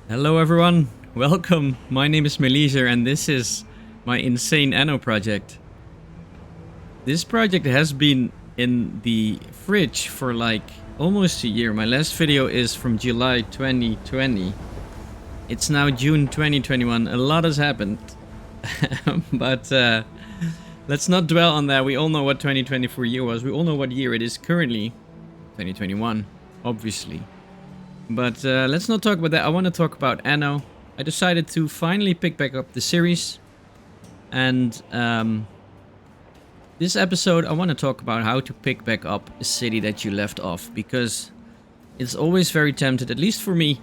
Hello everyone, welcome. My name is Melise and this is my insane ANNO project. This project has been in the fridge for like almost a year. My last video is from July 2020. It's now June 2021. A lot has happened. but let's not dwell on that. We all know what 2024 year was. We all know what year it is currently. 2021, obviously. But let's not talk about that. I want to talk about ANNO. I decided to finally pick back up the series. And this episode, I want to talk about how to pick back up a city that you left off. Because it's always very tempted, at least for me,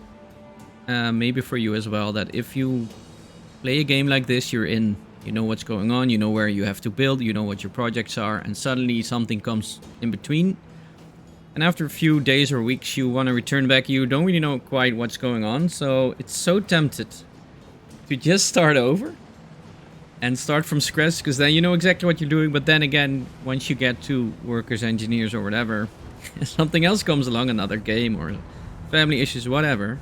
maybe for you as well, that if you play a game like this, you're in, you know what's going on, you know where you have to build, you know what your projects are, and suddenly something comes in between. And after a few days or weeks, you want to return back. You don't really know quite what's going on. So it's so tempted to just start over and start from scratch, because then you know exactly what you're doing. But then again, once you get to workers, engineers, or whatever, something else comes along, another game or family issues, whatever.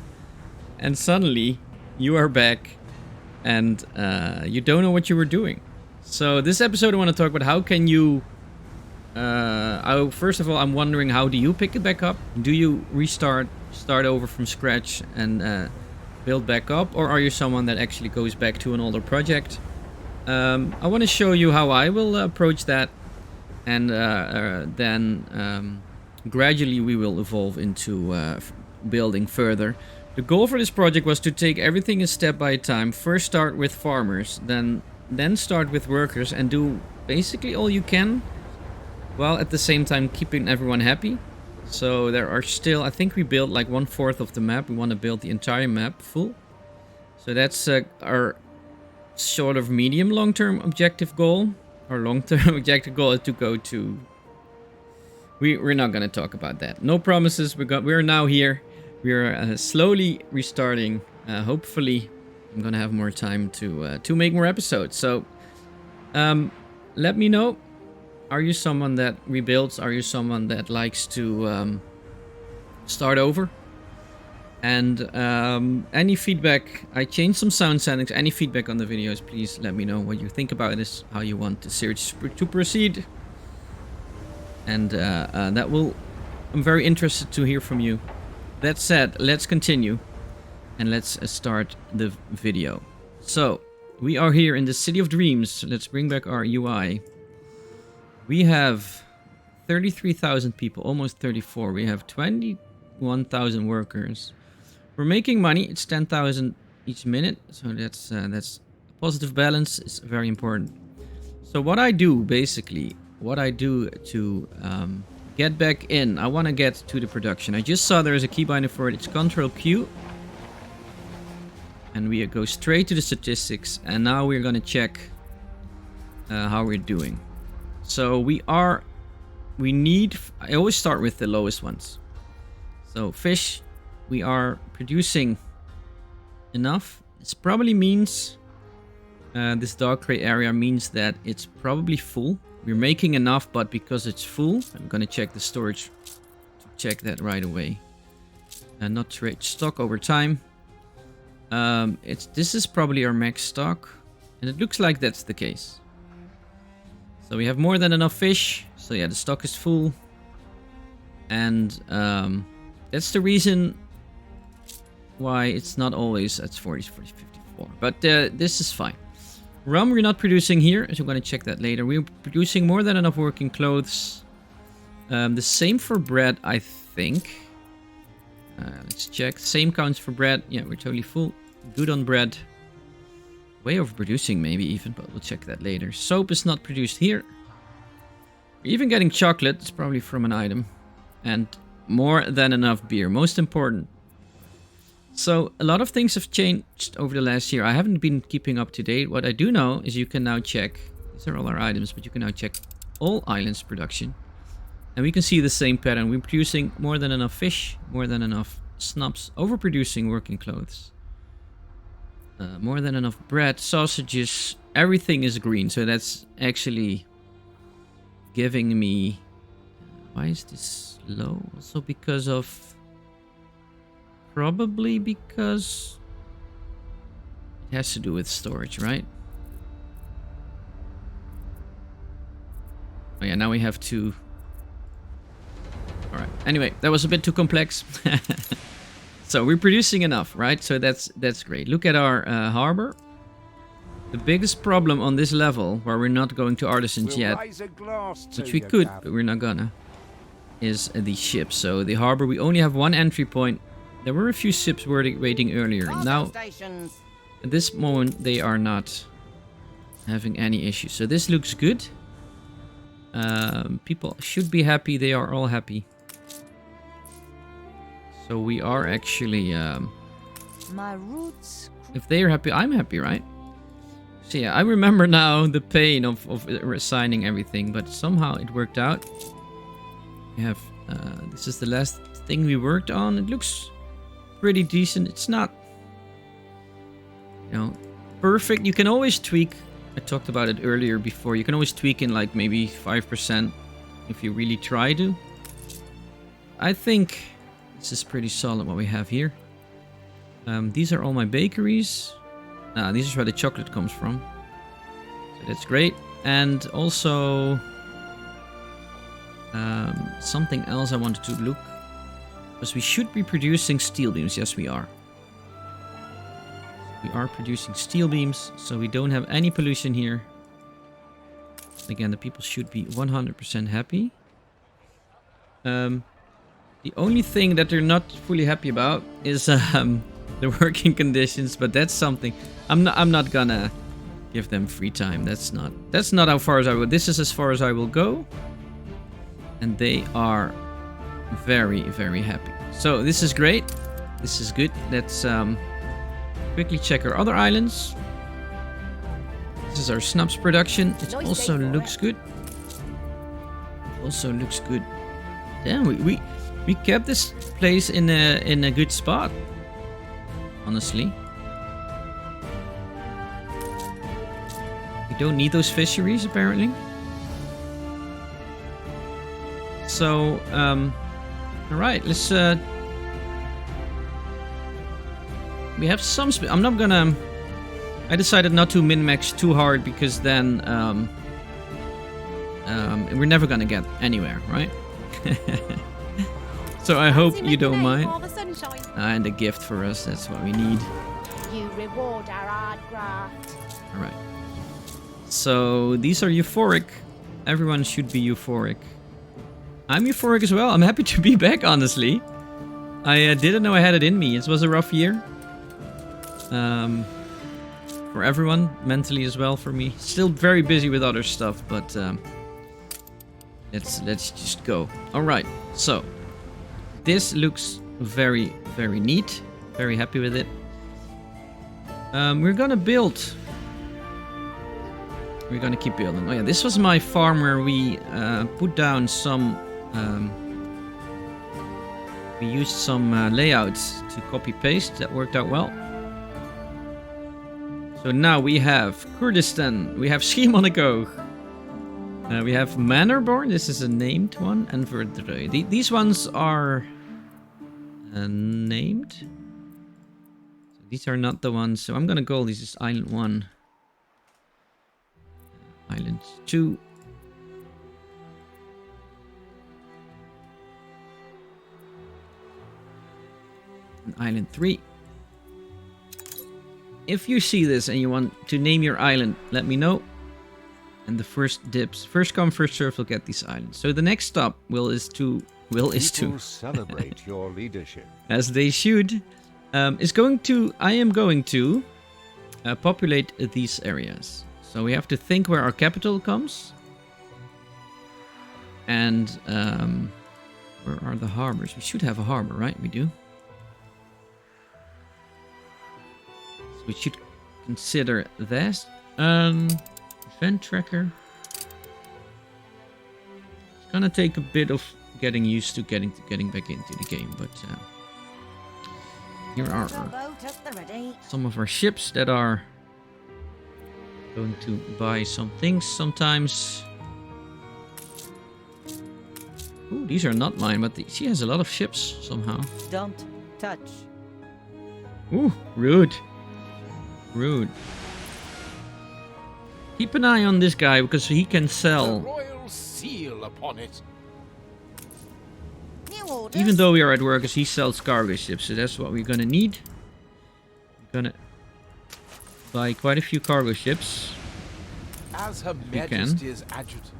And suddenly you are back and you don't know what you were doing. So this episode, I want to talk about how can you... first of all, I'm wondering, how do you pick it back up? Do you start over from scratch and build back up? Or are you someone that actually goes back to an older project? I want to show you how I will approach that. And then gradually we will evolve into building further. The goal for this project was to take everything a step by a time. First start with farmers, then start with workers and do basically all you can, while at the same time keeping everyone happy. So there are still, I think we built like 1/4 of the map. We want to build the entire map full. So that's our sort of medium long-term objective goal. Our long-term objective goal is to go to... We're not going to talk about that. No promises. We're now here. We're slowly restarting. Hopefully I'm going to have more time to make more episodes. So let me know. Are you someone that rebuilds? Are you someone that likes to start over? And any feedback, I changed some sound settings. Any feedback on the videos, please let me know what you think about this, how you want the series to proceed. And I'm very interested to hear from you. That said, let's continue and let's start the video. So, we are here in the City of Dreams. Let's bring back our UI. We have 33,000 people, almost 34. We have 21,000 workers. We're making money. It's 10,000 each minute. So that's a positive balance. It's very important. So what I do, basically, to get back in, I want to get to the production. I just saw there's a keybinder for it. It's Ctrl-Q. And we go straight to the statistics. And now we're going to check how we're doing. So I always start with the lowest ones. So fish, we are producing enough. This probably means, this dark gray area means that it's probably full. We're making enough, but because it's full, I'm gonna check the storage to check that right away. And not trade stock over time. This is probably our max stock, and it looks like that's the case. So we have more than enough fish. So yeah, the stock is full. And that's the reason why it's not always at 40, 54. But this is fine. Rum we're not producing here, so I'm going to check that later. We're producing more than enough working clothes. The same for bread, I think. Let's check. Same counts for bread. Yeah, we're totally full. Good on bread. Way overproducing maybe even, but we'll check that later. Soap is not produced here. We're even getting chocolate. It's probably from an item. And more than enough beer. Most important. So a lot of things have changed over the last year. I haven't been keeping up to date. What I do know is you can now check. These are all our items, but you can now check all islands production. And we can see the same pattern. We're producing more than enough fish. More than enough snubs. Overproducing working clothes. More than enough bread, sausages, everything is green. So that's actually giving me... why is this low? Also because of... probably because It has to do with storage, right? Oh yeah, now we have to... Alright, anyway, that was a bit too complex. So we're producing enough, right? So that's great. Look at our harbor. The biggest problem on this level, where we're not going to artisans yet, which we could, but we're not gonna, is the ships. So the harbor, we only have one entry point. There were a few ships waiting earlier. Now, at this moment, they are not having any issues. So this looks good. People should be happy. They are all happy. So we are actually... My roots. If they are happy, I'm happy, right? So yeah, I remember now the pain of assigning everything, but somehow it worked out. We have... this is the last thing we worked on. It looks pretty decent. It's not... You know, perfect. You can always tweak. I talked about it earlier before. You can always tweak in like maybe 5% if you really try to. I think this is pretty solid what we have here. These are all my bakeries. These is where the chocolate comes from. So that's great. And also something else I wanted to look. Because we should be producing steel beams. Yes, we are. We are producing steel beams, so we don't have any pollution here. Again, the people should be 100% happy. The only thing that they're not fully happy about is the working conditions, but that's something I'm not gonna give them free time. That's not how far as I will. This is as far as I will go, and they are very, very happy. So this is great. This is good. Let's quickly check our other islands. This is our snaps production. It also looks good. Also looks good. Damn, we kept this place in a good spot. Honestly. We don't need those fisheries apparently. So alright, let's we have some... I'm not gonna... I decided not to min-max too hard because then... we're never gonna get anywhere, right? So I hope you don't mind. And a gift for us, that's what we need. You reward our hard graft. Alright. So these are euphoric. Everyone should be euphoric. I'm euphoric as well. I'm happy to be back, honestly. I didn't know I had it in me. It was a rough year. For everyone, mentally as well for me. Still very busy with other stuff, but let's just go. All right, so this looks very, very neat. Very happy with it. We're gonna build. We're gonna keep building. Oh yeah, this was my farm where we put down some. We used some layouts to copy paste. That worked out well. So now we have Kurdistan, we have Schiermonnikoog, we have Manorborn, this is a named one, and Verdreuil. These ones are named. So these are not the ones, so I'm gonna call this is Island 1, Island 2, and Island 3. If you see this and you want to name your island, let me know. And the first come, first serve will get these islands. So the next stop is to celebrate your leadership. As they should. I am going to populate these areas. So we have to think where our capital comes. And where are the harbors? We should have a harbor, right? We do. We should consider this. Event tracker. It's gonna take a bit of getting used to getting back into the game, but here are some of our ships that are going to buy some things sometimes. Ooh, these are not mine, but she has a lot of ships somehow. Don't touch. Ooh, rude. Rude. Keep an eye on this guy because he can The sell. royal seal upon it. New orders. Even though we are at work, as he sells cargo ships, so that's what we're gonna need. We're gonna buy quite a few cargo ships. As Her you can. Majesty's adjutant.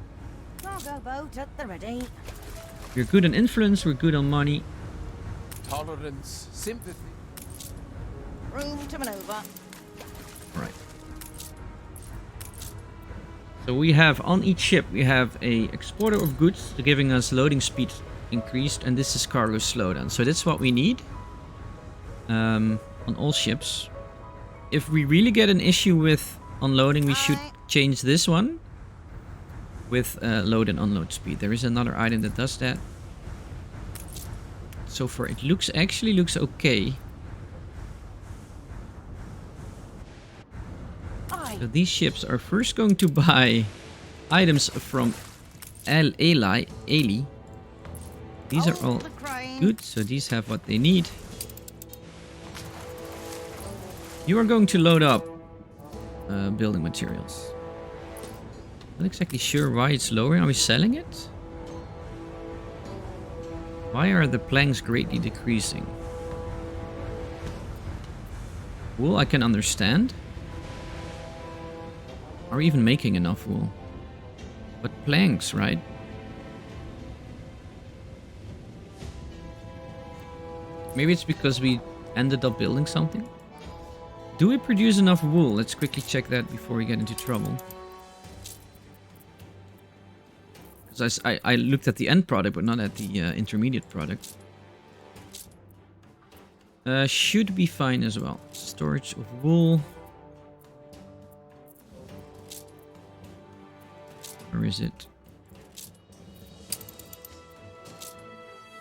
Cargo boat at the ready. We're good on influence, we're good on money. Tolerance, sympathy. Room to maneuver. Right. So we have on each ship, we have a exporter of goods, giving us loading speed increased, and this is cargo slowdown. So that's what we need on all ships. If we really get an issue with unloading, we should change this one with load and unload speed. There is another item that does that. So far it actually looks okay. So these ships are first going to buy items from Ali. These are all good, so these have what they need. You are going to load up building materials. Not exactly sure why it's lowering. Are we selling it? Why are the planks greatly decreasing? Wool I can understand. Are we even making enough wool? But planks, right? Maybe it's because we ended up building something. Do we produce enough wool? Let's quickly check that before we get into trouble. Because I looked at the end product, but not at the intermediate product. Should be fine as well. Storage of wool. Where is it?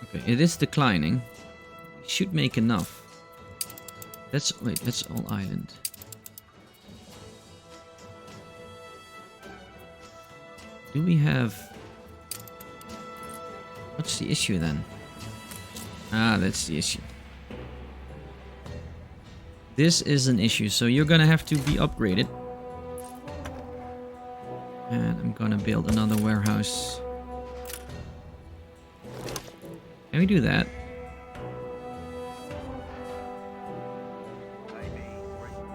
Okay, it is declining. We should make enough. That's all island. Do we have... What's the issue then? Ah, that's the issue. This is an issue, so you're gonna have to be upgraded. And I'm gonna build another warehouse. Can we do that?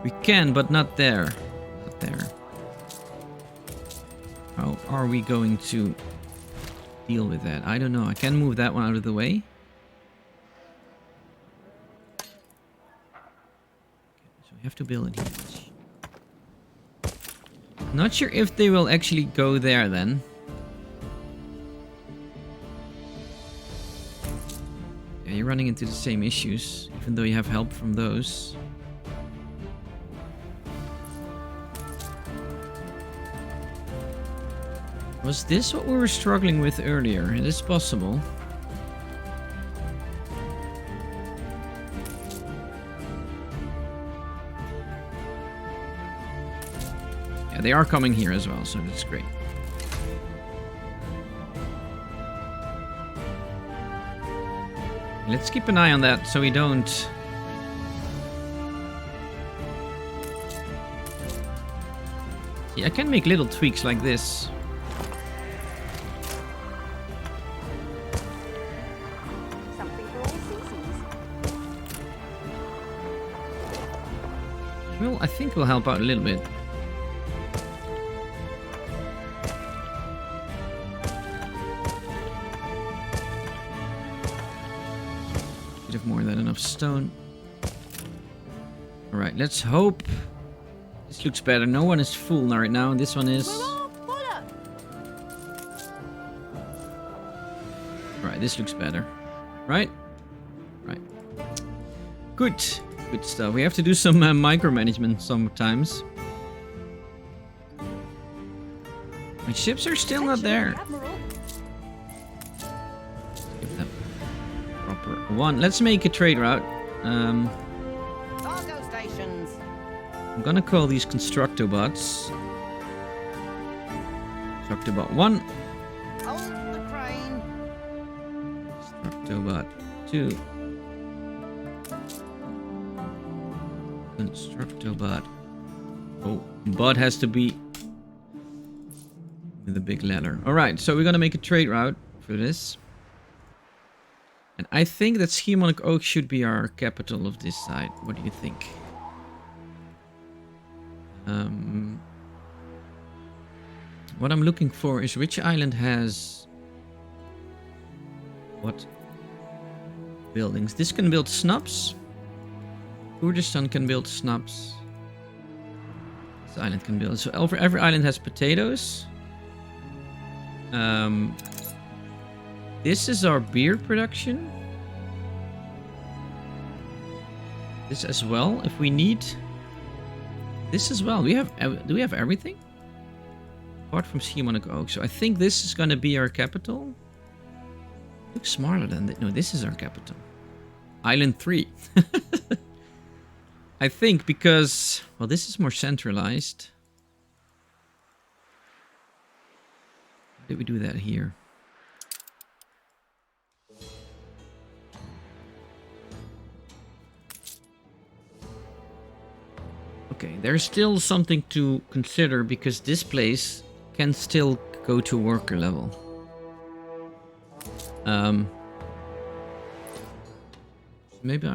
We can, but not there. Not there. How are we going to deal with that? I don't know. I can move that one out of the way. Okay, so we have to build it here. Not sure if they will actually go there then. Yeah, you're running into the same issues, even though you have help from those. Was this what we were struggling with earlier? It is possible. Yeah, they are coming here as well, so that's great. Let's keep an eye on that so we don't... See, I can make little tweaks like this. Well, I think we'll help out a little bit. Bit of more than enough stone. Alright, let's hope this looks better. No one is full right now, and this one is... Alright, this looks better. Right? Right. Good. Good stuff. We have to do some micromanagement sometimes. My ships are still not there. Give them proper one. Let's make a trade route. Cargo stations. I'm gonna call these Constructobots. Constructobot 1. Hold the crane. Constructobot 2. Constructobot Oh, but has to be with a big letter. Alright, so we're gonna make a trade route for this. And I think that Schiermonnikoog Oak should be our capital of this side. What do you think? What I'm looking for is which island has what buildings. This can build snubs. Kurdistan can build snubs. This island can build. So every island has potatoes. This is our beer production. This as well, if we need. This as well. Do we have everything? Apart from Schiermonnikoog Oak. So I think this is going to be our capital. Looks smarter than that. No, this is our capital. Island 3. I think because, well, this is more centralized. Why did we do that here? Okay, there's still something to consider because this place can still go to worker level. Maybe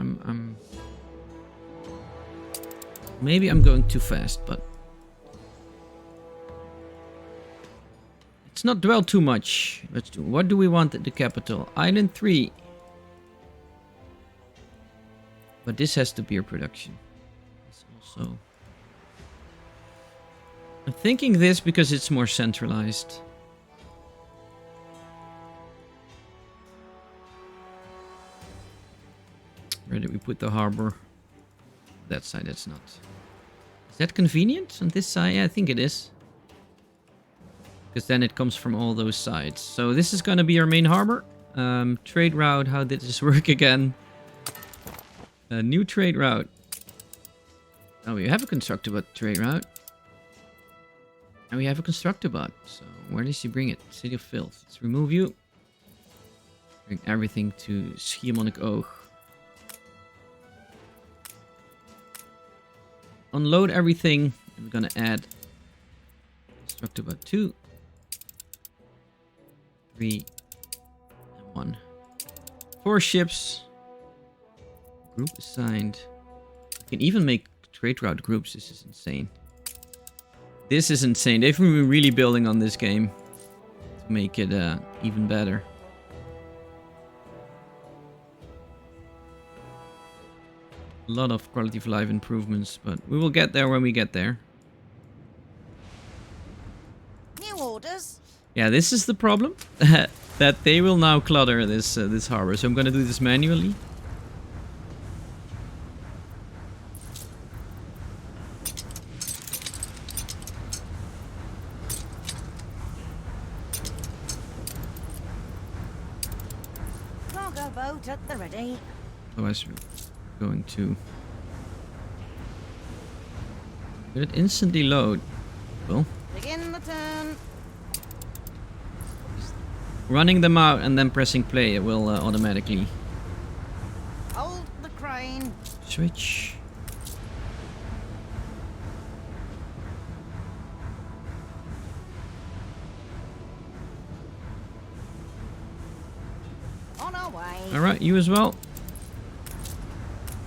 I'm going too fast, but let's not dwell too much. Let's do. What do we want at the capital? Island 3. But this has to be beer production. It's also. I'm thinking this because it's more centralized. Where did we put the harbor? That side, that's not. Is that convenient on this side? Yeah, I think it is. Because then it comes from all those sides. So this is going to be our main harbor. Trade route, how did this work again? A new trade route. Oh, we have a constructobot trade route. And we have a constructobot. So where does he bring it? City of Filth. Let's remove you. Bring everything to Schiermonnikoog Oak. Unload everything. And we're gonna add constructobot 2, 3, and 1. 4 ships. Group assigned. We can even make trade route groups. This is insane. This is insane. They've been really building on this game to make it even better. A lot of quality of life improvements, but we will get there when we get there. New orders. Yeah, this is the problem. That they will now clutter this this harbor. So I'm gonna do this manually. Cargo boat at the ready. Otherwise, we're going to. Will it instantly load? Well. Begin the turn. Running them out and then pressing play, it will automatically Hold the crane. switch. On our way. Alright, you as well.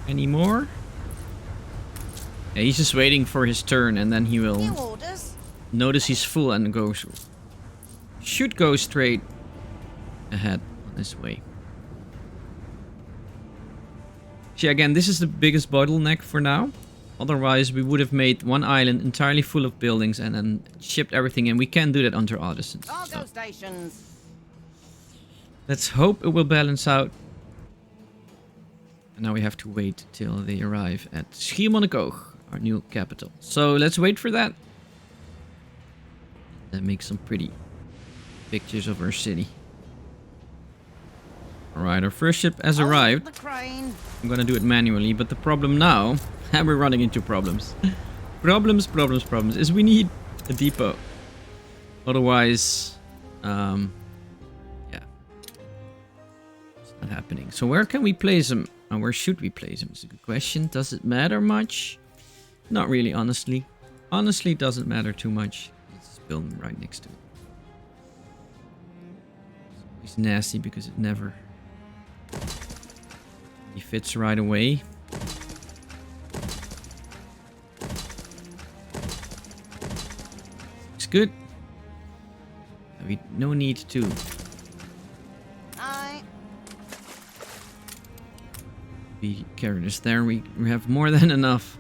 Any more? Yeah, he's just waiting for his turn and then he New will orders. notice he's full and goes. Should go straight ahead on his way. See, again, this is the biggest bottleneck for now. Otherwise, we would have made one island entirely full of buildings and then shipped everything in. We can't do that under artisans. Cargo So stations. let's hope it will balance out. And now we have to wait till they arrive at Schiermonnikoog Oak, our new capital. So let's wait for that. Then make some pretty pictures of our city. Alright, our first ship has Hold arrived. the crane. I'm gonna do it manually, but the problem now, and we're running into problems. problems, is we need a depot. Otherwise, yeah. It's not happening. So where can we place them? And where should we place them? It's a good question. Does it matter much? Not really, honestly. honestly doesn't matter too much. It's building right next to it. It's nasty because it never fits right away. Looks good. We no need to be careless there. We have more than enough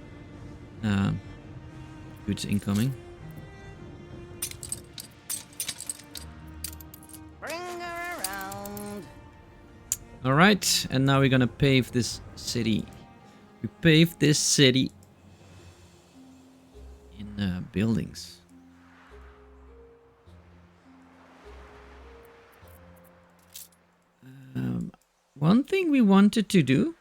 goods incoming. Bring her around. All right, and now we're gonna pave this city. We paved this city in buildings. One thing we wanted to do,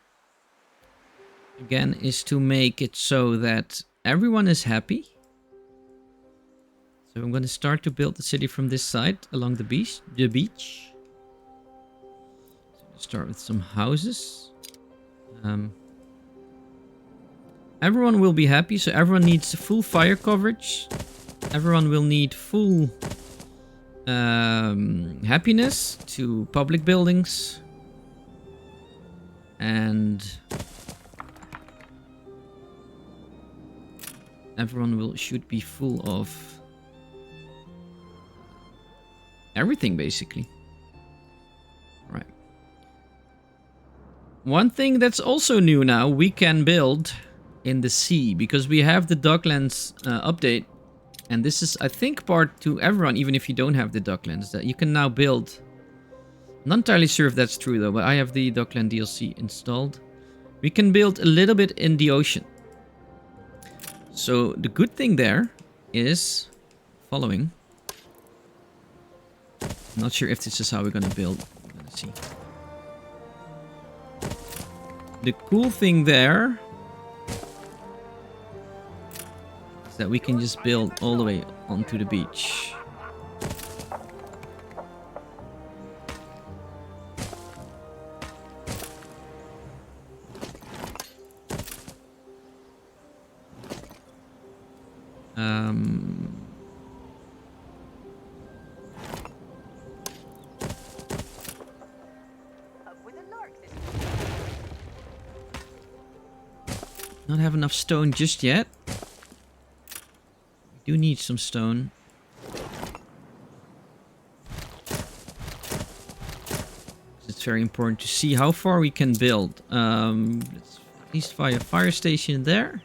again, is to make it so that everyone is happy. So I'm going to start to build the city from this side along the beach. So start with some houses. Everyone will be happy, so everyone needs full fire coverage. Everyone will need full happiness to public buildings. And everyone should be full of everything, basically. Right. One thing that's also new now, we can build in the sea, because we have the Docklands update. And this is, I think, part to everyone, even if you don't have the Docklands, that you can now build. Not entirely sure if that's true though, but I have the Dockland DLC installed. We can build a little bit in the ocean. So the good thing there is following. I'm not sure if this is how we're gonna build. Let's see. The cool thing there is that we can just build all the way onto the beach. Not have enough stone just yet. We do need some stone. It's very important to see how far we can build. Let's at least fire a fire station there.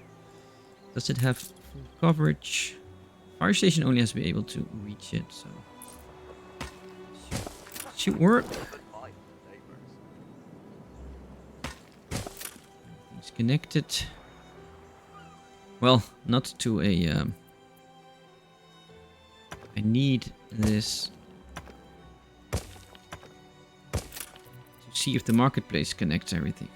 Does it have full coverage? Fire station only has to be able to reach it, so should work. It's connected. Well, not to a. I need this to see if the marketplace connects everything.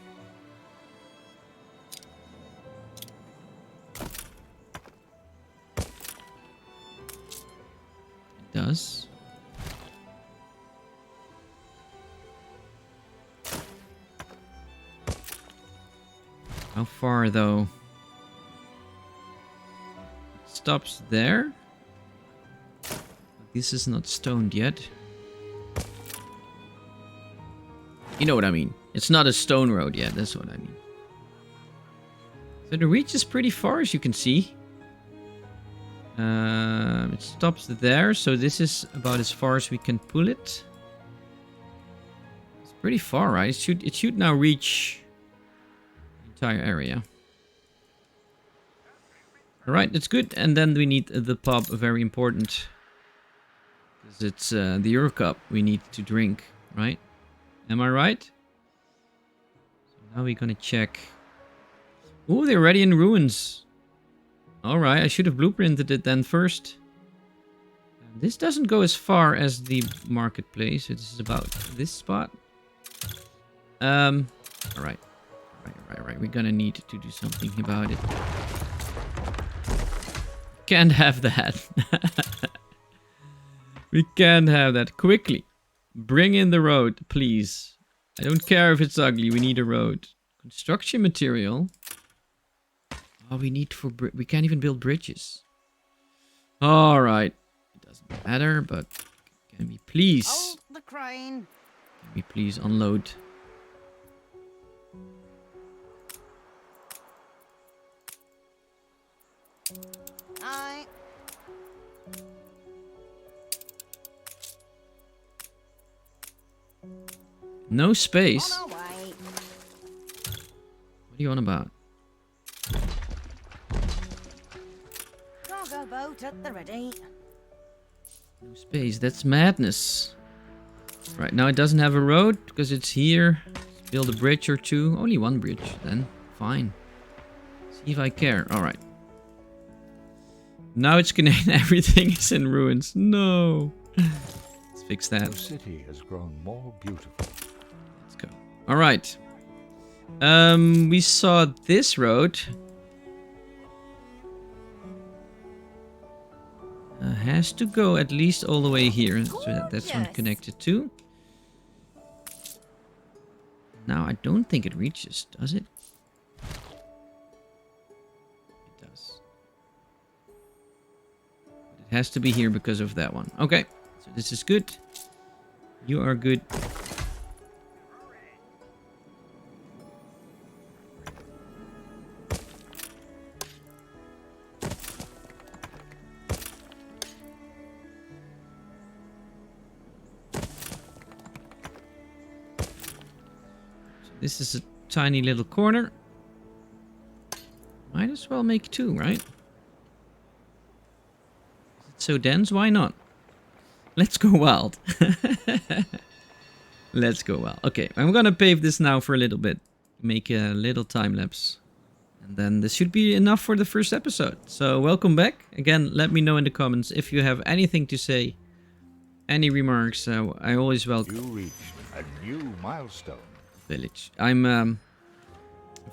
It does. How far though? Stops there. This is not stoned yet. You know what I mean. It's not a stone road yet. That's what I mean. So the reach is pretty far, as you can see. It stops there. So this is about as far as we can pull it. It's pretty far, right? It should now reach the entire area. Alright, that's good. And then we need the pub, very important. Because it's the Euro Cup we need to drink, right? Am I right? So now we're gonna check. Oh, they're already in ruins. Alright, I should have blueprinted it then first. This doesn't go as far as the marketplace. This is about this spot. Alright. Right. We're gonna need to do something about it. Can't have that. We can't have that. Quickly. Bring in the road, please. I don't care if it's ugly. We need a road. Construction material. Oh, we need we can't even build bridges. Alright. It doesn't matter, but can we please... Hold the crane. Can we please unload? Aye. No space. On our way. What are you on about? Cargo boat at the ready. No space. That's madness. Right, now it doesn't have a road because it's here. Let's build a bridge or two. Only one bridge, then. Fine. See if I care. Alright. Now it's Canadian. Everything is in ruins. No. Let's fix that. The city has grown more beautiful. Let's go. Alright. We saw this road. Has to go at least all the way here. So that's one connected to. Now, I don't think it reaches, does it? It does. It has to be here because of that one. Okay, so this is good. You are good. This is a tiny little corner. Might as well make two, right? Is it so dense? Why not? Let's go wild. Let's go wild. Okay, I'm gonna pave this now for a little bit. Make a little time lapse. And then this should be enough for the first episode. So welcome back. Again, let me know in the comments if you have anything to say. Any remarks. I always welcome. You reached a new milestone. Village. I'm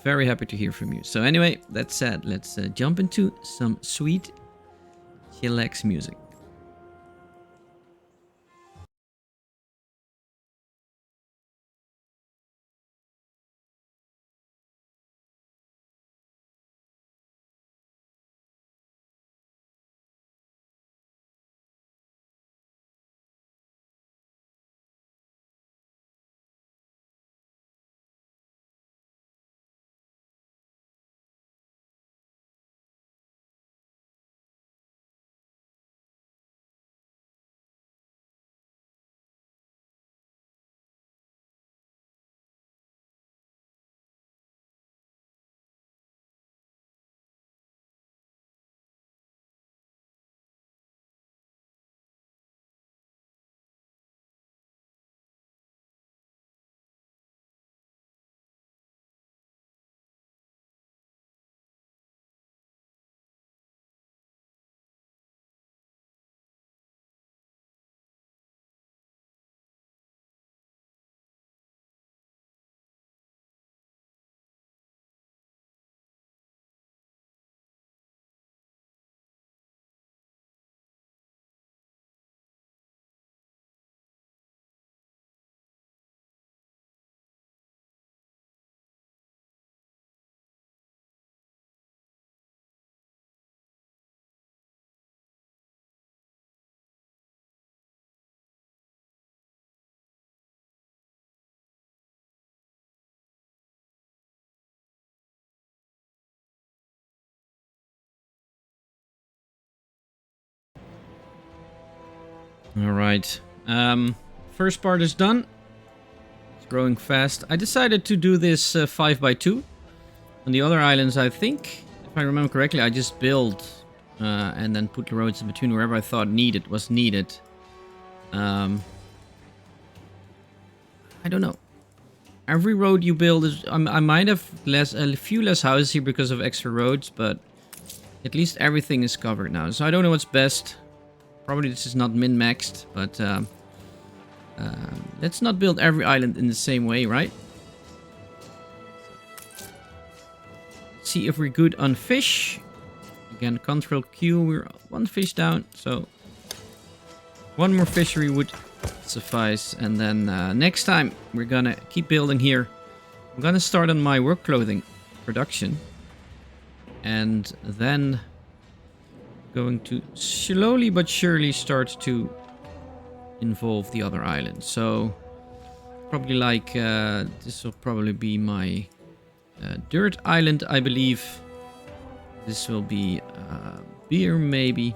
very happy to hear from you. So anyway, that said, let's jump into some sweet chillax music. All right. First part is done. It's growing fast. I decided to do this 5x2. On the other islands, I think, if I remember correctly, I just built and then put the roads in between wherever I thought was needed. I don't know. Every road you build is... I might have a few less houses here because of extra roads, but at least everything is covered now. So I don't know what's best. Probably this is not min-maxed, but let's not build every island in the same way, right? Let's see if we're good on fish. Again, Control Q, we're one fish down, so one more fishery would suffice. And then next time we're gonna keep building here. I'm gonna start on my work clothing production, and then going to slowly but surely start to involve the other islands. So probably like this will probably be my dirt island, I believe. This will be beer maybe.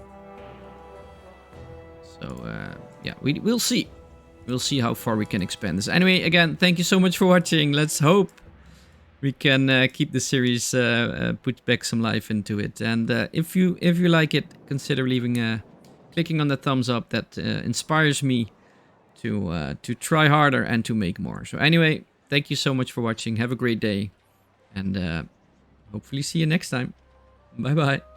So yeah, we'll see. We'll see how far we can expand this. Anyway, again, thank you so much for watching. Let's hope we can keep the series, put back some life into it. And if you like it, consider leaving clicking on the thumbs up. That inspires me to try harder and to make more. So anyway, thank you so much for watching. Have a great day, and hopefully see you next time. Bye bye.